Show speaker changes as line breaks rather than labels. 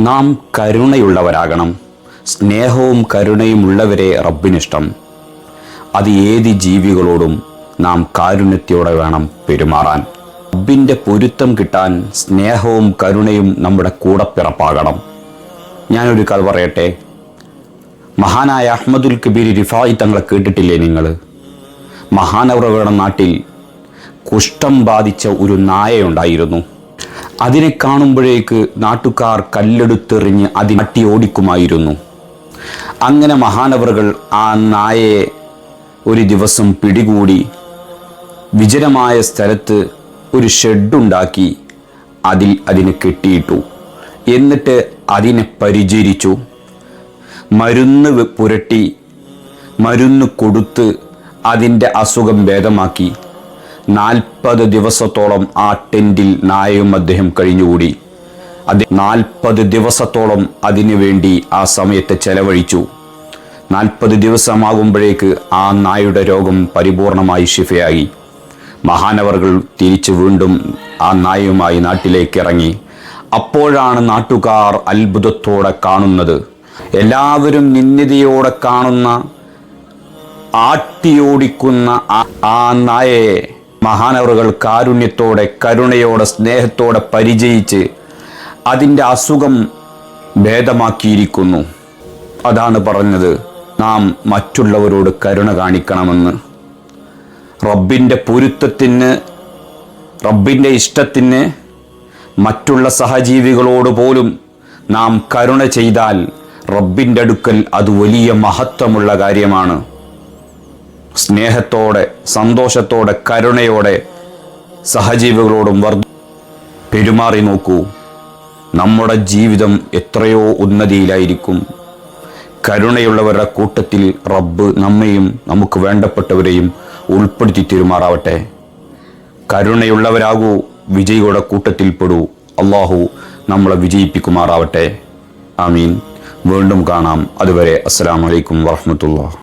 നാം കരുണയുള്ളവരാകണം. സ്നേഹവും കരുണയും ഉള്ളവരെ റബ്ബിനിഷ്ടം. അത് ഏത് ജീവികളോടും നാം കാരുണ്യത്തോടെ വേണം പെരുമാറാൻ. റബ്ബിൻ്റെ പൊരുത്തം കിട്ടാൻ സ്നേഹവും കരുണയും നമ്മുടെ കൂടപ്പിറപ്പാകണം. ഞാനൊരു കഥ പറയട്ടെ. മഹാനായ അഹ്മദുൽ കബീർ റിഫായി തങ്ങളെ കേട്ടിട്ടില്ലേ നിങ്ങൾ? മഹാനവറുകളുടെ നാട്ടിൽ കുഷ്ഠം ബാധിച്ച ഒരു നായയുണ്ടായിരുന്നു. അതിനെ കാണുമ്പോഴേക്ക് നാട്ടുകാർ കല്ലെടുത്തെറിഞ്ഞ് അതിനട്ടി ഓടിക്കുമായിരുന്നു. അങ്ങനെ മഹാനവറുകൾ ആ നായയെ ഒരു ദിവസം പിടികൂടി വിജനമായ സ്ഥലത്ത് ഒരു ഷെഡുണ്ടാക്കി അതിനെ കെട്ടിയിട്ടു. എന്നിട്ട് അതിനെ പരിചരിച്ചു. മരുന്ന് പുരട്ടി മരുന്ന് കൊടുത്ത് അതിൻ്റെ അസുഖം ഭേദമാക്കി. 40 ദിവസത്തോളം ആ ടെൻറ്റിൽ നായയും അദ്ദേഹം കഴിഞ്ഞുകൂടി. 40 ദിവസത്തോളം അതിനു വേണ്ടി ആ സമയത്ത് ചെലവഴിച്ചു. 40 ദിവസമാകുമ്പോഴേക്ക് ആ നായയുടെ രോഗം പരിപൂർണമായി ശിഫയായി. മഹാനവറുകൾ തിരിച്ചു വീണ്ടും ആ നായയുമായി നാട്ടിലേക്ക് ഇറങ്ങി. അപ്പോഴാണ് നാട്ടുകാർ അത്ഭുതത്തോടെ കാണുന്നത്, എല്ലാവരും നിന്ദിതയോടെ കാണുന്ന ആട്ടിയോടിക്കുന്ന ആ നായയെ മഹാനവറുകൾ കാരുണ്യത്തോടെ കരുണയോടെ സ്നേഹത്തോടെ പരിചയിച്ച് അതിൻ്റെ അസുഖം ഭേദമാക്കിയിരിക്കുന്നു. അതാണ് പറഞ്ഞത്, നാം മറ്റുള്ളവരോട് കരുണ കാണിക്കണമെന്ന്. റബ്ബിൻ്റെ പൊരുത്തത്തിന്, റബ്ബിൻ്റെ ഇഷ്ടത്തിന് മറ്റുള്ള സഹജീവികളോട് പോലും നാം കരുണ ചെയ്താൽ റബ്ബിൻ്റെ അടുക്കൽ അത് വലിയ മഹത്വമുള്ള കാര്യമാണ്. സ്നേഹത്തോടെ സന്തോഷത്തോടെ കരുണയോടെ സഹജീവികളോടും പെരുമാറി നോക്കൂ. നമ്മുടെ ജീവിതം എത്രയോ ഉന്നതിയിലായിരിക്കും. കരുണയുള്ളവരുടെ കൂട്ടത്തിൽ റബ്ബ് നമ്മയും നമുക്ക് വേണ്ടപ്പെട്ടവരെയും ഉൾപ്പെടുത്തി തിരുമാറാവട്ടെ. കരുണയുള്ളവരാകൂ, വിജയികളുടെ കൂട്ടത്തിൽപ്പെടൂ. അള്ളാഹു നമ്മളെ വിജയിപ്പിക്കുമാറാവട്ടെ. ആമീൻ. വീണ്ടും കാണാം. അതുവരെ അസ്സലാമു അലൈക്കും വറഹ്മത്തുള്ളാഹി.